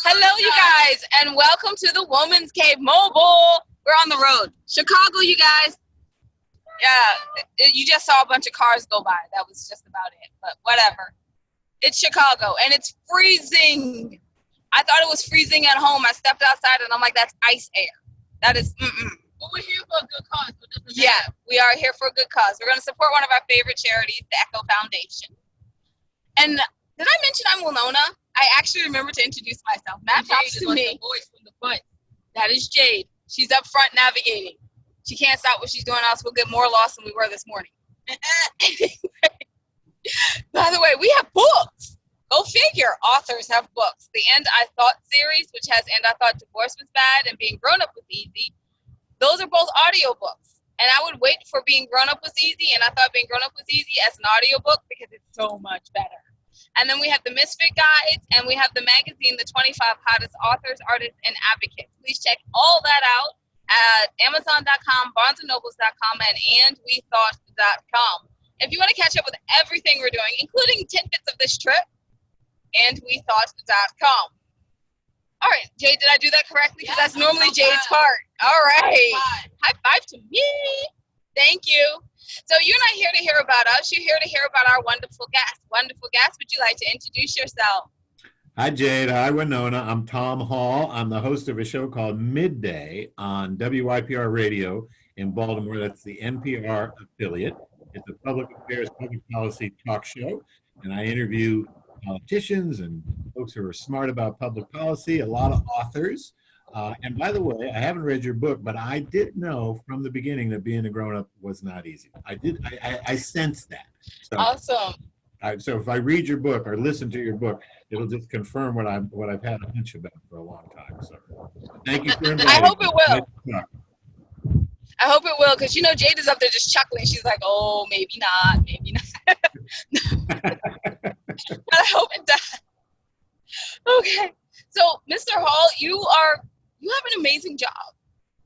Hello, you guys, and welcome to the Woman's Cave Mobile. We're on the road. Chicago, you guys. Yeah, you just saw a bunch of cars go by. That was just about it, but whatever. It's Chicago, and it's freezing. I thought it was freezing at home. I stepped outside, and I'm like, that's ice air. That is, But we're here for a good cause. Yeah, we are here for a good cause. We're going to support one of our favorite charities, the Echo Foundation. And did I mention I'm Winona? I actually remember to introduce myself. Matt talks to me. The voice from the front. That is Jade. She's up front navigating. She can't stop what she's doing, else we'll get more lost than we were this morning. By the way, we have books. Go figure. Authors have books. The End I Thought series, which has And I Thought Divorce Was Bad and Being Grown Up Was Easy. Those are both audiobooks. And I would wait for Being Grown Up Was Easy, and I thought Being Grown Up Was Easy as an audiobook because it's so much better. And then we have the Misfit Guides, and we have the magazine, The 25 Hottest Authors, Artists, and Advocates. Please check all that out at Amazon.com, BarnesandNobles.com, and WeThought.com. If you want to catch up with everything we're doing, including tidbits of this trip, and WeThought.com. All right, Jade, did I do that correctly? Because that's normally Jade's part. All right. High five to me. Thank you. So you're not here to hear about us. You're here to hear about our wonderful guest. Wonderful guest, would you like to introduce yourself? Hi, Jade. Hi, Winona. I'm Tom Hall. I'm the host of a show called Midday on WYPR Radio in Baltimore. That's the NPR affiliate. It's a public affairs, public policy talk show, and I interview politicians and folks who are smart about public policy, a lot of authors. And by the way, I haven't read your book, but I did know from the beginning that being a grown-up was not easy. I sensed that. So, awesome. So if I read your book or listen to your book, it'll just confirm what I've had a hunch about for a long time. So thank you for inviting me. I hope it will. I hope it will, because Jade is up there just chuckling. She's like, oh, maybe not, maybe not. But I hope it does. Okay. So, Mr. Hall, you have an amazing job.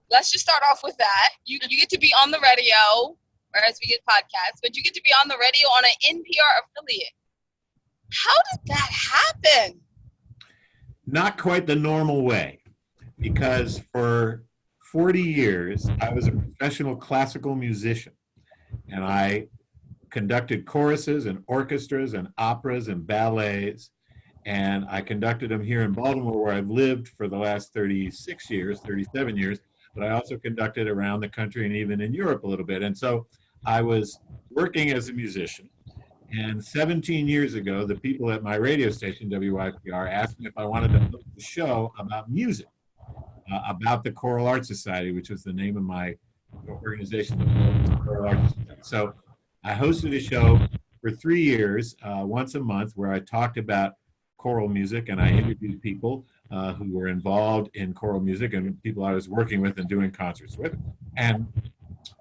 Let's just start off with that. You get to be on the radio, whereas we get podcasts, but you get to be on the radio on an NPR affiliate. How did that happen? Not quite the normal way, because for 40 years, I was a professional classical musician, and I conducted choruses and orchestras and operas and ballets, and I conducted them here in Baltimore, where I've lived for the last 36 years, 37 years, but I also conducted around the country and even in Europe a little bit. And so I was working as a musician, and 17 years ago, the people at my radio station, WYPR, asked me if I wanted to host a show about music, about the Choral Arts Society, which was the name of my organization, the Choral Arts Society. So I hosted a show for 3 years, once a month, where I talked about choral music, and I interviewed people who were involved in choral music and people I was working with and doing concerts with. And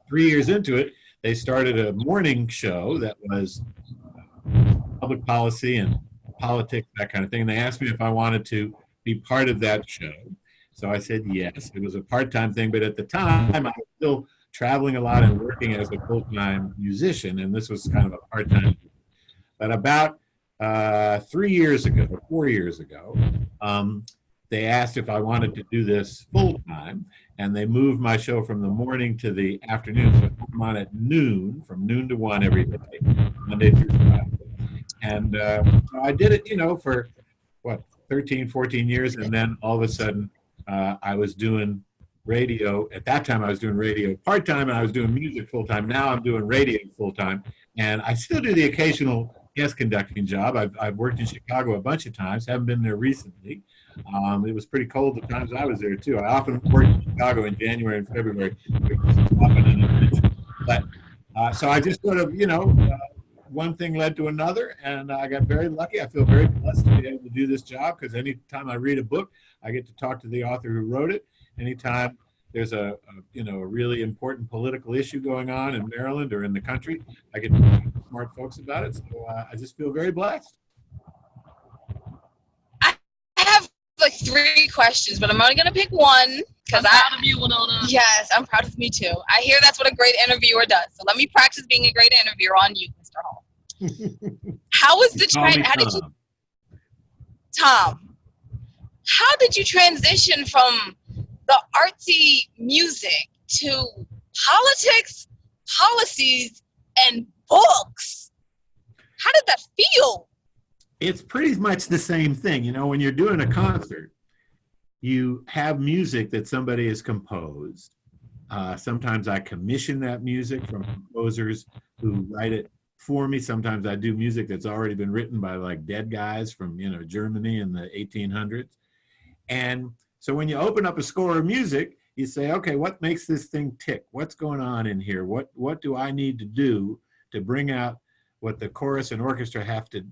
3 years into it, they started a morning show that was public policy and politics, that kind of thing. And they asked me if I wanted to be part of that show. So I said yes. It was a part-time thing, but at the time, I was still traveling a lot and working as a full-time musician, and this was kind of a part-time. But about 4 years ago, they asked if I wanted to do this full-time, and they moved my show from the morning to the afternoon. So I'm on at noon, from noon to 1 every day, Monday through Friday. And so I did it, for 13, 14 years, and then all of a sudden I was doing radio. At that time I was doing radio part-time, and I was doing music full-time. Now I'm doing radio full-time, and I still do the occasional guest conducting job. I've worked in Chicago a bunch of times, haven't been there recently. It was pretty cold the times I was there too. I often worked in Chicago in January and February. But so I just sort of, one thing led to another, and I got very lucky. I feel very blessed to be able to do this job, because anytime I read a book, I get to talk to the author who wrote it. Anytime there's a really important political issue going on in Maryland or in the country, I get to talk to smart folks about it. So I just feel very blessed. I have like 3 questions, but I'm only going to pick one. I'm proud of you, Winona. Yes, I'm proud of me too. I hear that's what a great interviewer does. So let me practice being a great interviewer on you, Mr. Hall. How was the train? How did you, Tom? how did you transition from the artsy music to politics, policies, and books? How did that feel? It's pretty much the same thing. You know, when you're doing a concert, you have music that somebody has composed. Sometimes I commission that music from composers who write it for me. Sometimes I do music that's already been written by like dead guys from, you know, Germany in the 1800s. And so when you open up a score of music, you say, okay, what makes this thing tick? What's going on in here? What do I need to do to bring out what the chorus and orchestra have to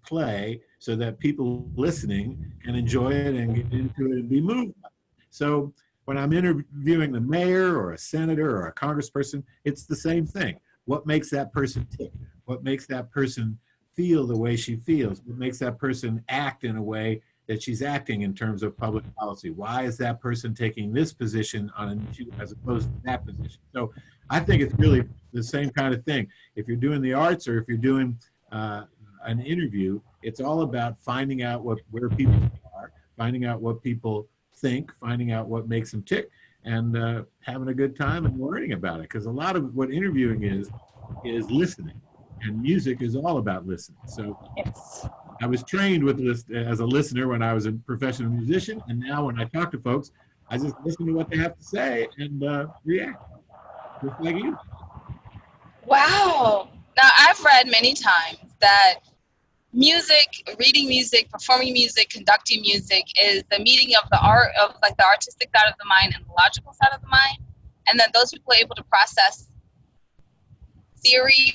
play so that people listening can enjoy it and get into it and be moved by it? So when I'm interviewing the mayor or a senator or a congressperson, it's the same thing. What makes that person tick? What makes that person feel the way she feels? What makes that person act in a way that she's acting in terms of public policy? Why is that person taking this position on an issue as opposed to that position? So I think it's really the same kind of thing. If you're doing the arts or if you're doing an interview, it's all about finding out where people are, finding out what people think, finding out what makes them tick, and having a good time and learning about it. Because a lot of what interviewing is listening, and music is all about listening. So Yes. I was trained as a listener when I was a professional musician, and now when I talk to folks, I just listen to what they have to say and react, just like you. Wow. Now, I've read many times that music, reading music, performing music, conducting music is the meeting of the art, of like the artistic side of the mind and the logical side of the mind. And then those people are able to process theory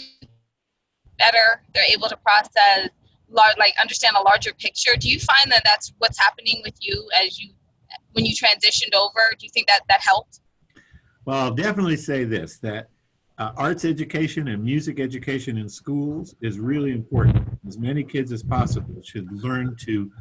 better. They're able to process, like understand a larger picture. Do you find that that's what's happening with you when you transitioned over? Do you think that helped? Well, I'll definitely say this, that arts education and music education in schools is really important. As many kids as possible should learn to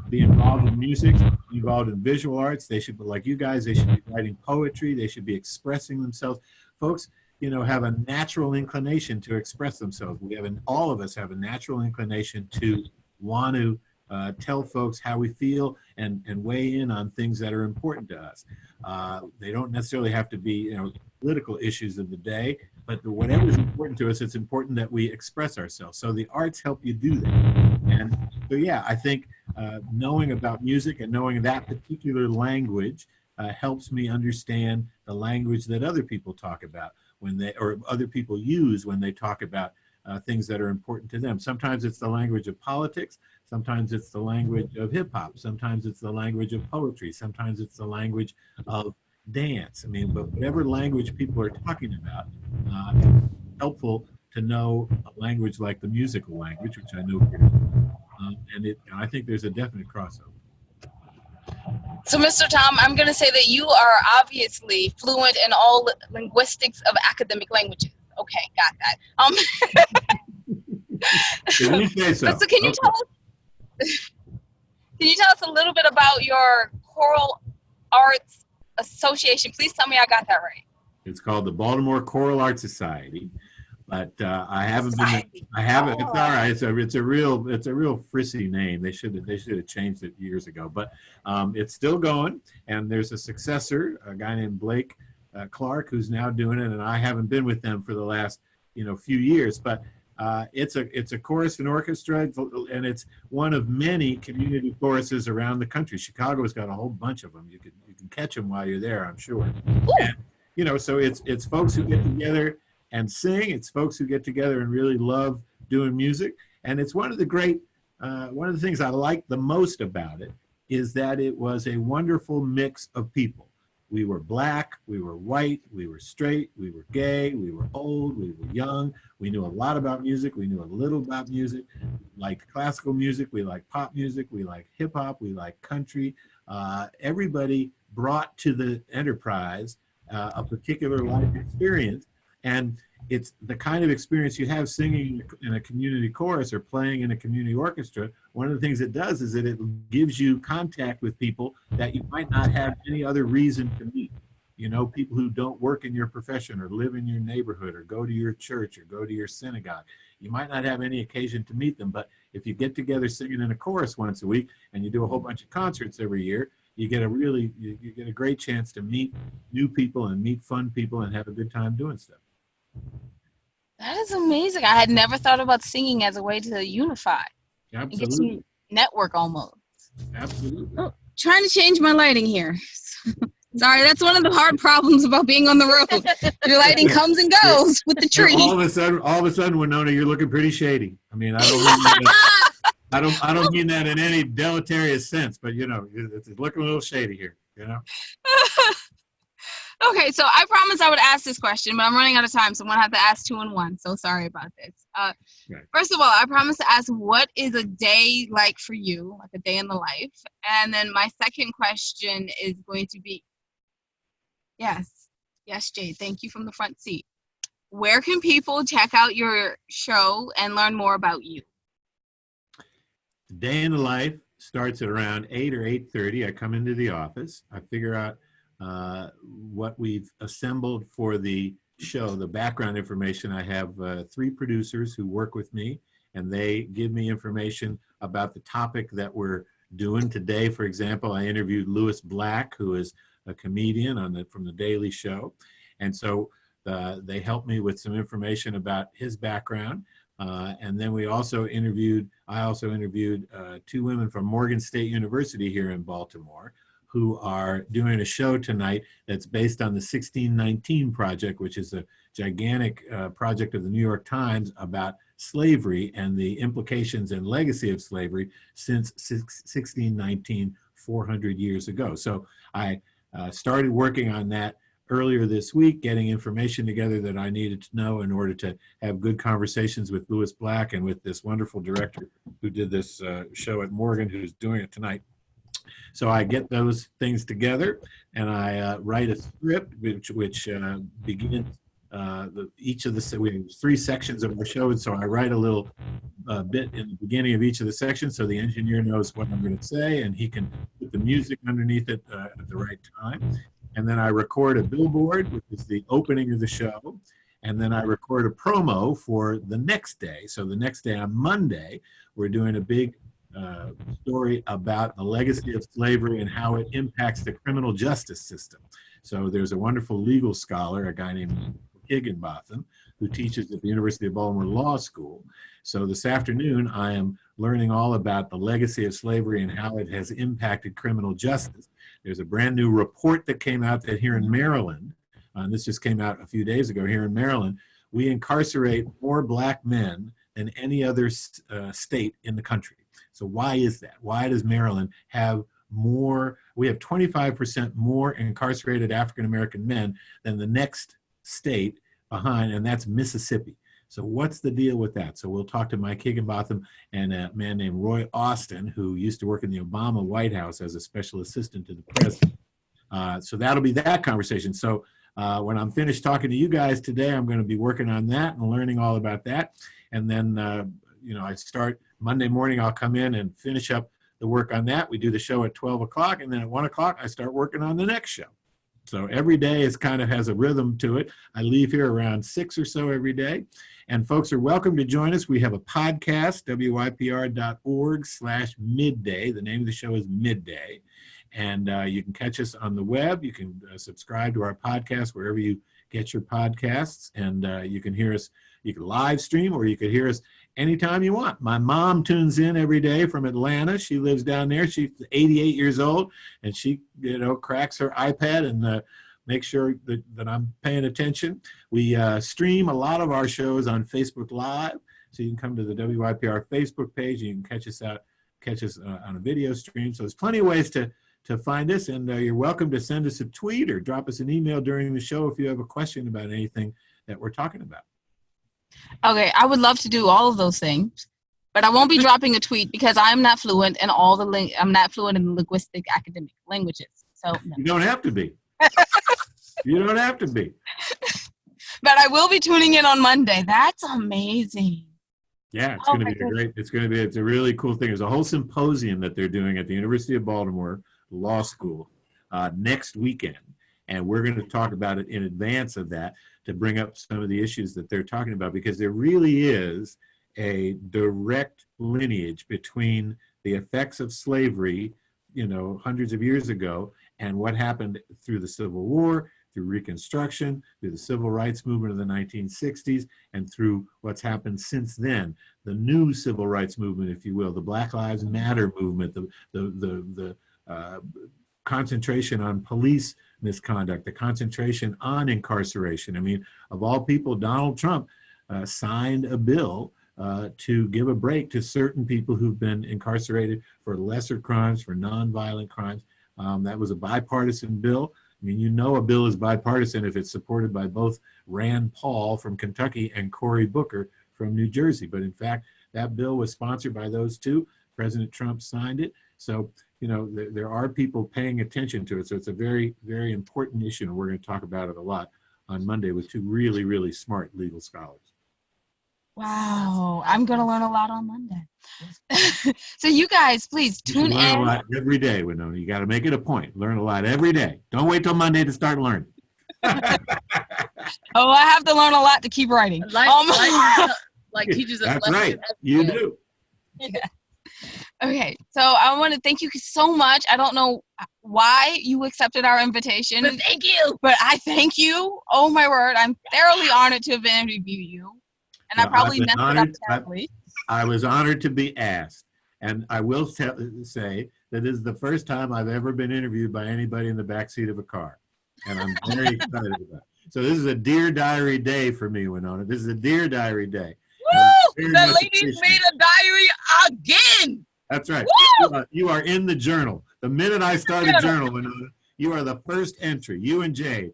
be involved in music, be involved in visual arts. They should be like you guys, they should be writing poetry, they should be expressing themselves. Folks, you know, have a natural inclination to express themselves. All of us have a natural inclination to want to tell folks how we feel and weigh in on things that are important to us. They don't necessarily have to be, you know, political issues of the day, but whatever is important to us, it's important that we express ourselves. So the arts help you do that. And so, yeah, I think knowing about music and knowing that particular language helps me understand the language that other people talk about or other people use when they talk about things that are important to them. Sometimes it's the language of politics. Sometimes it's the language of hip hop. Sometimes it's the language of poetry. Sometimes it's the language of dance. I mean, but whatever language people are talking about, it's helpful to know a language like the musical language, which I know here. And I think there's a definite crossover. So, Mr. Tom, I'm going to say that you are obviously fluent in all linguistics of academic languages. Okay, got that. Can you say so? So can you tell us a little bit about your choral arts association? Please tell me I got that right. It's called the Baltimore Choral Art Society, but I haven't been. I haven't. It's all right. It's a real frissy name. They should have changed it years ago, but it's still going. And there's a successor, a guy named Blake Clark, who's now doing it. And I haven't been with them for the last few years, but it's a chorus and orchestra, and it's one of many community choruses around the country. Chicago's got a whole bunch of them. You can catch them while you're there, I'm sure. And, so it's folks who get together and sing. It's folks who get together and really love doing music. And it's one of the things I like the most about it is that it was a wonderful mix of people. We were black, we were white, we were straight, we were gay, we were old, we were young. We knew a lot about music, we knew a little about music. We liked classical music, we liked pop music, we liked hip hop, we liked country. Everybody brought to the enterprise a particular life experience. And it's the kind of experience you have singing in a community chorus or playing in a community orchestra. One of the things it does is that it gives you contact with people that you might not have any other reason to meet. People who don't work in your profession or live in your neighborhood or go to your church or go to your synagogue. You might not have any occasion to meet them, but if you get together singing in a chorus once a week and you do a whole bunch of concerts every year, you get you get a great chance to meet new people and meet fun people and have a good time doing stuff. That is amazing. I had never thought about singing as a way to unify. And get Absolutely. some network almost. Absolutely. Oh, trying to change my lighting here. Sorry, that's one of the hard problems about being on the road. Your lighting comes and goes with the tree. All of a sudden, Winona, you're looking pretty shady. I mean, I don't mean that in any deleterious sense, but you know, it's looking a little shady here, you know? Okay, so I promised I would ask this question, but I'm running out of time, so I'm going to have to ask two in one. So sorry about this. Right. First of all, I promised to ask, what is a day like for you, like a day in the life? And then my second question is going to be, yes, Jade, thank you from the front seat. Where can people check out your show and learn more about you? The day in the life starts at around 8 or 8:30. I come into the office. I figure out what we've assembled for the show, the background information. I have 3 producers who work with me, and they give me information about the topic that we're doing today. For example, I interviewed Lewis Black, who is a comedian from the Daily Show, and so they helped me with some information about his background. And then I also interviewed 2 women from Morgan State University here in Baltimore, who are doing a show tonight that's based on the 1619 Project, which is a gigantic project of the New York Times about slavery and the implications and legacy of slavery since 1619, 400 years ago. So I started working on that earlier this week, getting information together that I needed to know in order to have good conversations with Lewis Black and with this wonderful director who did this show at Morgan, who's doing it tonight. So I get those things together, and I write a script which begins each of the, we have 3 sections of our show, and so I write a little bit in the beginning of each of the sections so the engineer knows what I'm going to say, and he can put the music underneath it at the right time. And then I record a billboard, which is the opening of the show, and then I record a promo for the next day. So the next day on Monday, we're doing a big story about the legacy of slavery and how it impacts the criminal justice system. So there's a wonderful legal scholar, a guy named Higginbotham, who teaches at the University of Baltimore Law School. So this afternoon, I am learning all about the legacy of slavery and how it has impacted criminal justice. There's a brand new report that came out that here in Maryland, and this just came out a few days ago, here in Maryland, we incarcerate more Black men than any other state in the country. So why is that? Why does Maryland have more? We have 25% more incarcerated African-American men than the next state behind, and that's Mississippi. So what's the deal with that? So we'll talk to Mike Higginbotham and a man named Roy Austin, who used to work in the Obama White House as a special assistant to the president. So that'll be that conversation. So when I'm finished talking to you guys today, I'm going to be working on that and learning all about that. And then, I start Monday morning, I'll come in and finish up the work on that. We do the show at 12 o'clock, and then at 1 o'clock, I start working on the next show. So every day is kind of has a rhythm to it. I leave here around 6 or so every day. And folks are welcome to join us. We have a podcast, WYPR.org/midday. The name of the show is Midday. And you can catch us on the web. You can subscribe to our podcast wherever you get your podcasts. And you can hear us. You can live stream, or you can hear us anytime you want. My mom tunes in every day from Atlanta. She lives down there. She's 88 years old, and she, cracks her iPad and makes sure that I'm paying attention. We stream a lot of our shows on Facebook Live, so you can come to the WYPR Facebook page, and you can catch us on a video stream. So there's plenty of ways to find us, and you're welcome to send us a tweet or drop us an email during the show if you have a question about anything that we're talking about. Okay, I would love to do all of those things, but I won't be dropping a tweet because I'm not fluent in I'm not fluent in linguistic academic languages. So no. You don't have to be. You don't have to be. But I will be tuning in on Monday. That's amazing. Yeah, it's going to be great. It's a really cool thing. There's a whole symposium that they're doing at the University of Baltimore Law School next weekend. And we're going to talk about it in advance of that to bring up some of the issues that they're talking about, because there really is a direct lineage between the effects of slavery, hundreds of years ago, and what happened through the Civil War, through Reconstruction, through the Civil Rights Movement of the 1960s, and through what's happened since then. The new Civil Rights Movement, if you will, the Black Lives Matter movement, the concentration on police misconduct, the concentration on incarceration. I mean, of all people, Donald Trump signed a bill to give a break to certain people who've been incarcerated for lesser crimes, for nonviolent crimes. That was a bipartisan bill. I mean, a bill is bipartisan if it's supported by both Rand Paul from Kentucky and Cory Booker from New Jersey. But in fact, that bill was sponsored by those two. President Trump signed it. So, there are people paying attention to it. So it's a very, very important issue. And we're going to talk about it a lot on Monday with two really, really smart legal scholars. Wow, I'm going to learn a lot on Monday. So you guys, please tune in. Learn a lot every day, Winona. You got to make it a point. Learn a lot every day. Don't wait till Monday to start learning. Oh, I have to learn a lot to keep writing. Like teachers us. That's right. You do. Yeah. Okay, so I want to thank you so much. I don't know why you accepted our invitation. But thank you. But I thank you. Oh, my word. I'm thoroughly honored to have interviewed you. And I probably messed it up terribly. I was honored to be asked. And I will say that this is the first time I've ever been interviewed by anybody in the backseat of a car. And I'm very excited about it. So this is a Dear Diary day for me, Winona. This is a Dear Diary day. Woo! The ladies made a diary again. That's right. You are in the journal. The minute I start a journal, Winona, you are the first entry. You and Jade.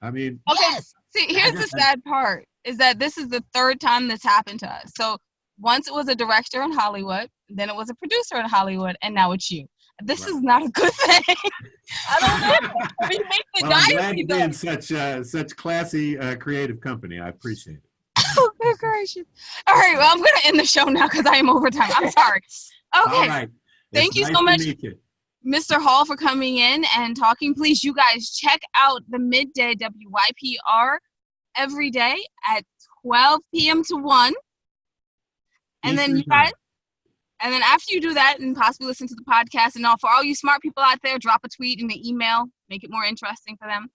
I mean. Okay. Yes. See, here's the sad part, is that this is the third time this happened to us. So once it was a director in Hollywood, then it was a producer in Hollywood, and now it's you. This is not a good thing. I don't know. We make the I'm diary. glad to be in such classy, creative company. I appreciate it. Oh, good gracious. All right, well, I'm going to end the show now because I am over time. I'm sorry. Okay. All right. Thank you so much, Mr. Hall, for coming in and talking. Please, you guys, check out the Midday WYPR every day at 12 p.m. to 1. And then you guys, and then after you do that and possibly listen to the podcast and all, for all you smart people out there, drop a tweet and an email, make it more interesting for them.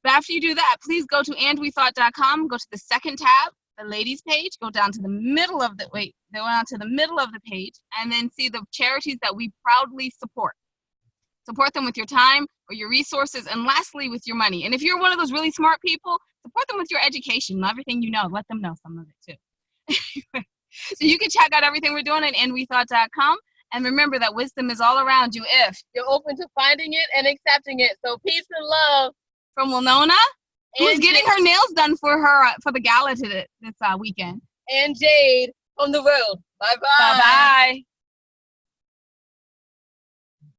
But after you do that, please go to andwethought.com, go to the second tab, the ladies page, go down to the middle of the, page, and then see the charities that we proudly support. Support them with your time or your resources, and lastly, with your money. And if you're one of those really smart people, support them with your education and everything you know. Let them know some of it too. So you can check out everything we're doing at andwethought.com. And remember that wisdom is all around you if you're open to finding it and accepting it. So peace and love. From Winona, who's getting her nails done for the gala this weekend. And Jade on the road. Bye-bye. Bye-bye.